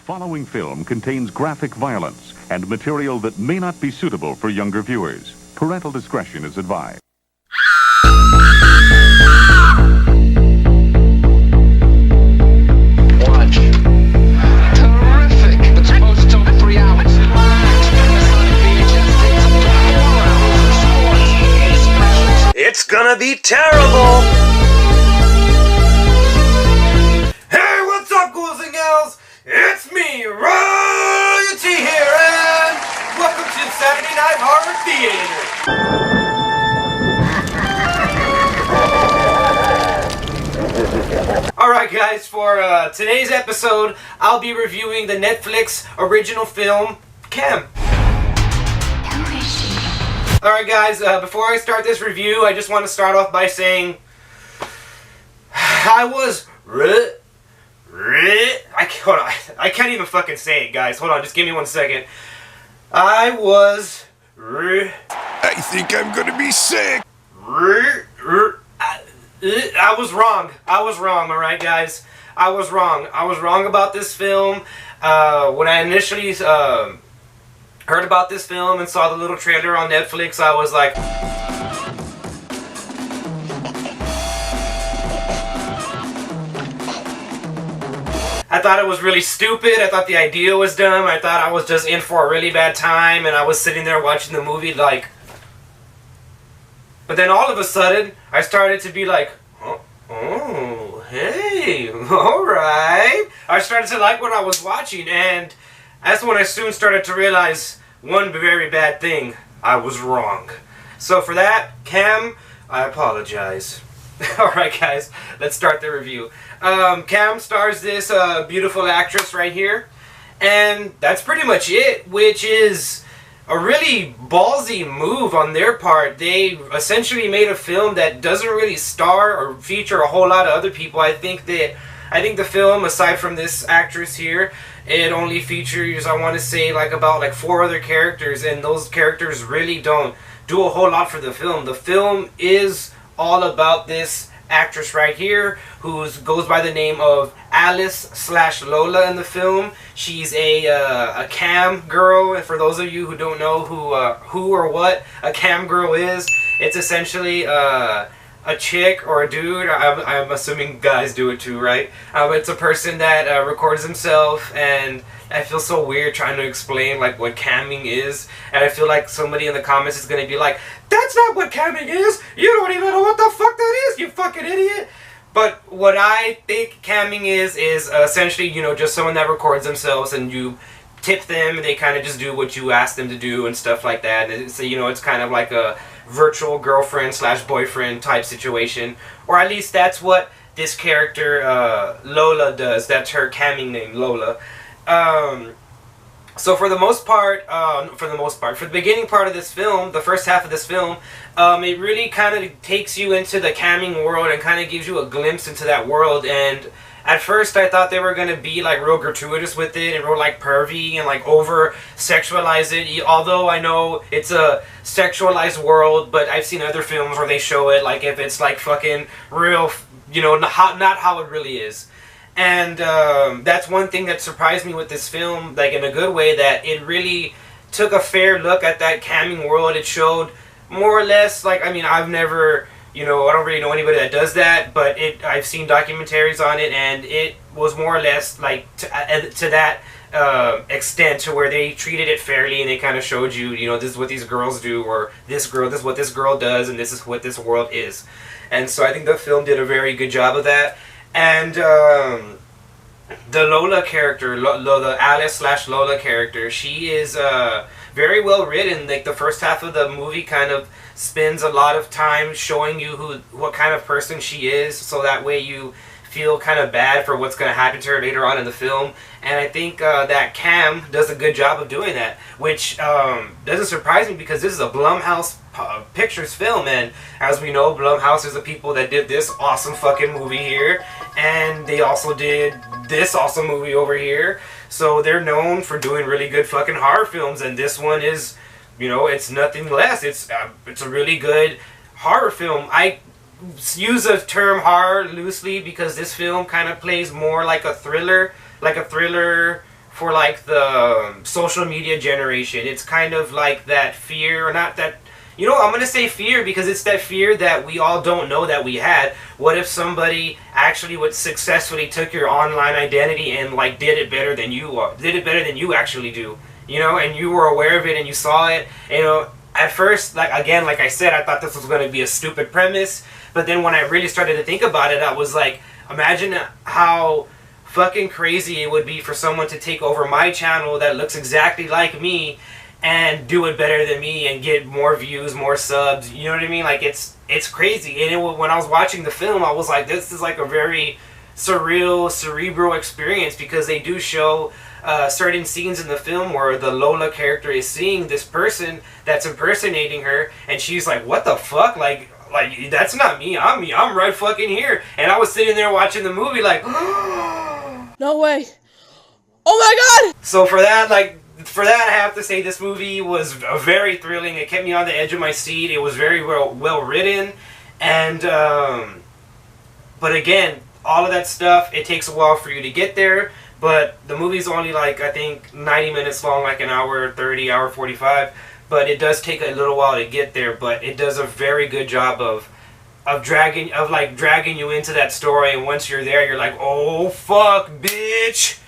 following film contains graphic violence and material that may not be suitable for younger viewers. Parental discretion is advised. Watch. Terrific! It's supposed to take 3 hours. It's gonna be terrible! Hey, what's up, ghouls and gals? It's me, Ryan.T here, and welcome to Saturday Night Horror Theater. Alright guys, for today's episode, I'll be reviewing the Netflix original film, Cam. Alright guys, before I start this review, I just want to start off by saying I can't even fucking say it, guys. Hold on, just give me 1 second. I think I'm gonna be sick. I was wrong. Alright guys. I was wrong about this film. When I initially heard about this film and saw the little trailer on Netflix, I was like, I thought it was really stupid. I thought the idea was dumb. I thought I was just in for a really bad time, and I was sitting there watching the movie like... But then all of a sudden, I started to be like, oh, hey, alright. I started to like what I was watching, and that's when I soon started to realize one very bad thing. I was wrong. So for that, Cam, I apologize. Alright guys, let's start the review. Cam stars this beautiful actress right here, and that's pretty much it, which is a really ballsy move on their part. They essentially made a film that doesn't really star or feature a whole lot of other people. I think the film, aside from this actress here, it only features, I want to say, about 4 other characters, and those characters really don't do a whole lot for the film. The film is all about this actress right here, who goes by the name of Alice/Lola in the film. She's a cam girl, and for those of you who don't know who or what a cam girl is, it's essentially a chick or a dude. I'm assuming guys do it too, right? It's a person that records himself, and I feel so weird trying to explain what camming is, and I feel like somebody in the comments is gonna be like, that's not what camming is! You don't even know what the fuck that is, you fucking idiot! But what I think camming is essentially, just someone that records themselves and you tip them and they kind of just do what you ask them to do and stuff like that. And so, it's kind of like a virtual girlfriend/boyfriend type situation, or at least that's what this character Lola does. That's her camming name, Lola. So for the beginning part of this film, the first half of this film, it really kind of takes you into the camming world and kind of gives you a glimpse into that world. And at first I thought they were going to be real gratuitous with it and real pervy and over sexualize it, although I know it's a sexualized world, but I've seen other films where they show it if it's fucking real, not how it really is. And that's one thing that surprised me with this film, in a good way, that it really took a fair look at that camming world. It showed more or less, I've never, I don't really know anybody that does that, but I've seen documentaries on it, and it was more or less to that extent, to where they treated it fairly, and they kind of showed you, this is what these girls do, or this is what this girl does, and this is what this world is. And so I think the film did a very good job of that. And the Lola character, the Alice/Lola character, she is very well written. The first half of the movie kind of spends a lot of time showing you what kind of person she is, so that way you feel kind of bad for what's going to happen to her later on in the film. And I think that Cam does a good job of doing that, which doesn't surprise me, because this is a Blumhouse Pictures film, and as we know, Blumhouse is the people that did this awesome fucking movie here, and they also did this awesome movie over here, so they're known for doing really good fucking horror films, and this one is, it's nothing less. It's a really good horror film. I use the term horror loosely because this film kind of plays more like a thriller for like the social media generation. It's kind of like that fear, or not that, you know, I'm gonna say fear because it's that fear that we all don't know that we had. What if somebody actually would successfully took your online identity and like did it better than you actually do, you know, and you were aware of it and you saw it, you know. At first, like again, like I said, I thought this was gonna be a stupid premise, but then when I really started to think about it, I was like, imagine how fucking crazy it would be for someone to take over my channel that looks exactly like me and do it better than me and get more views, more subs. You know what I mean? Like it's crazy. And when I was watching the film, I was like, this is like a very surreal, cerebral experience, because they do show certain scenes in the film where the Lola character is seeing this person that's impersonating her, and she's like, what the fuck? Like that's not me. I'm right fucking here. And I was sitting there watching the movie like, no way. Oh my god! So for that, I have to say this movie was very thrilling. It kept me on the edge of my seat. It was very well written, and but again, all of that stuff, it takes a while for you to get there. But the movie's only like, I think 90 minutes long, like an hour 30, hour 45. But it does take a little while to get there. But it does a very good job of dragging you into that story. And once you're there, you're like, oh fuck, bitch.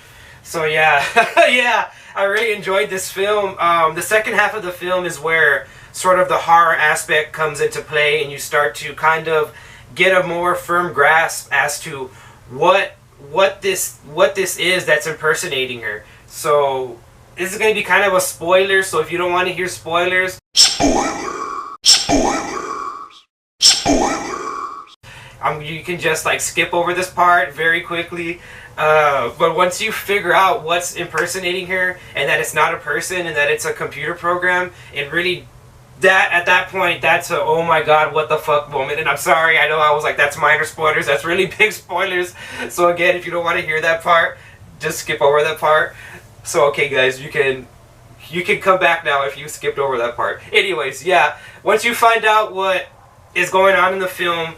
So yeah, yeah, I really enjoyed this film. The second half of the film is where sort of the horror aspect comes into play, and you start to kind of get a more firm grasp as to what this is that's impersonating her. So this is going to be kind of a spoiler, so if you don't want to hear spoilers, you can just like skip over this part very quickly. But once you figure out what's impersonating her, and that it's not a person and that it's a computer program, it really, at that point, that's a oh my god, what the fuck moment. And I'm sorry, I know I was like, that's minor spoilers, that's really big spoilers. So again, if you don't want to hear that part, just skip over that part. So okay guys, you can come back now if you skipped over that part. Anyways, yeah, once you find out what is going on in the film,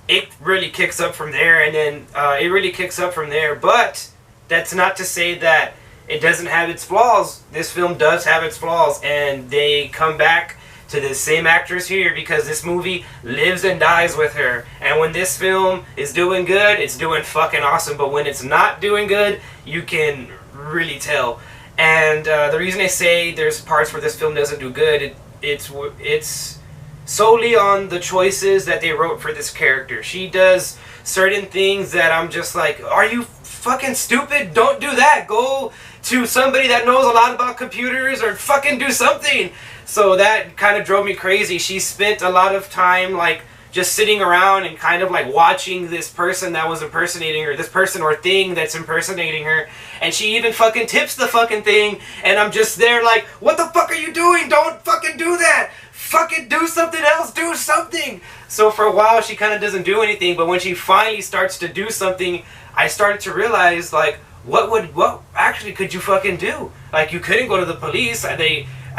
it really kicks up from there, and then it really kicks up from there. But that's not to say that it doesn't have its flaws. This film does have its flaws, and they come back to the same actress here because this movie lives and dies with her. And when this film is doing good, it's doing fucking awesome. But when it's not doing good, you can really tell. And the reason I say there's parts where this film doesn't do good, it's solely on the choices that they wrote for this character. She does certain things that I'm just like, are you fucking stupid? Don't do that. Go to somebody that knows a lot about computers, or fucking do something. So that kind of drove me crazy. She spent a lot of time like just sitting around and kind of like watching this person that was impersonating her, this person or thing that's impersonating her, and she even fucking tips the fucking thing, and I'm just there like, what the fuck are you doing? Don't fucking do that. Fucking do something else. Do something. So for a while she kind of doesn't do anything, but when she finally starts to do something, I started to realize like, what actually could you fucking do? Like, you couldn't go to the police. I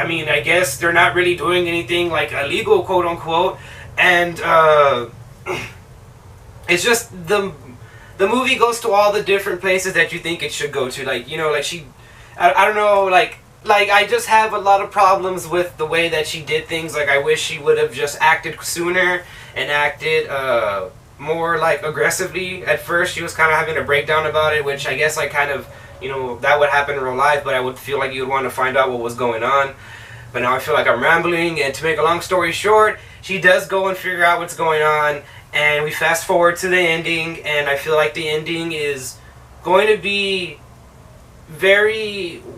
mean, I guess they're not really doing anything like illegal, quote unquote. And it's just the movie goes to all the different places that you think it should go to. Like, you know, like I don't know, like I just have a lot of problems with the way that she did things. Like, I wish she would have just acted sooner and acted more like aggressively. At first she was kind of having a breakdown about it, which I guess I kind of, you know, that would happen in real life, but I would feel like you'd want to find out what was going on. But now I feel like I'm rambling, and to make a long story short, she does go and figure out what's going on, and we fast forward to the ending, and I feel like the ending is going to be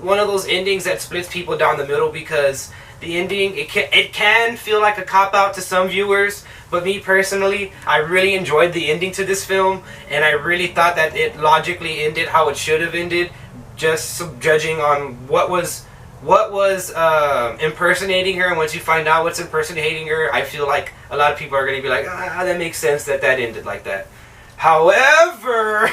one of those endings that splits people down the middle, because the ending, it can feel like a cop-out to some viewers, but me personally, I really enjoyed the ending to this film, and I really thought that it logically ended how it should have ended, just judging on what was impersonating her. And once you find out what's impersonating her, I feel like a lot of people are going to be like, that makes sense that ended like that. However,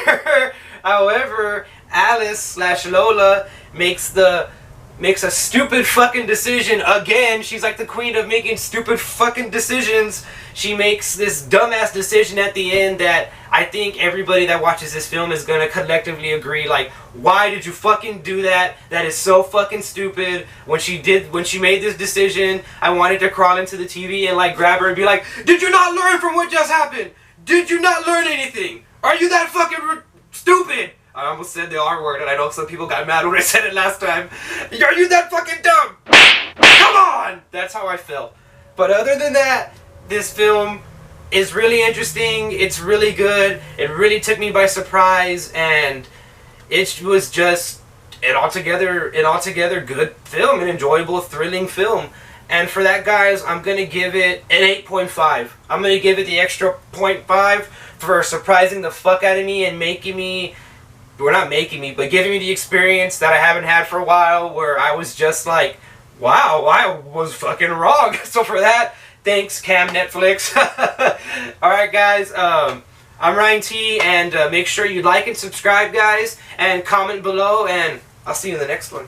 Alice / Lola makes the makes a stupid fucking decision again. She's like the queen of making stupid fucking decisions. She makes this dumbass decision at the end that I think everybody that watches this film is gonna collectively agree, like, why did you fucking do that? That is so fucking stupid. When she made this decision, I wanted to crawl into the TV and like grab her and be like, did you not learn from what just happened? Did you not learn anything? Are you that fucking stupid? I almost said the R word, and I know some people got mad when I said it last time. Are you that fucking dumb? Come on! That's how I felt. But other than that, this film is really interesting. It's really good. It really took me by surprise, and it was just an altogether good film, an enjoyable, thrilling film. And for that, guys, I'm going to give it an 8.5. I'm going to give it the extra 0.5 for surprising the fuck out of me and making me... Well, not making me, but giving me the experience that I haven't had for a while, where I was just like, wow, I was fucking wrong. So for that, thanks, Cam Netflix. Alright, guys, I'm Ryan.T, and make sure you like and subscribe, guys, and comment below, and I'll see you in the next one.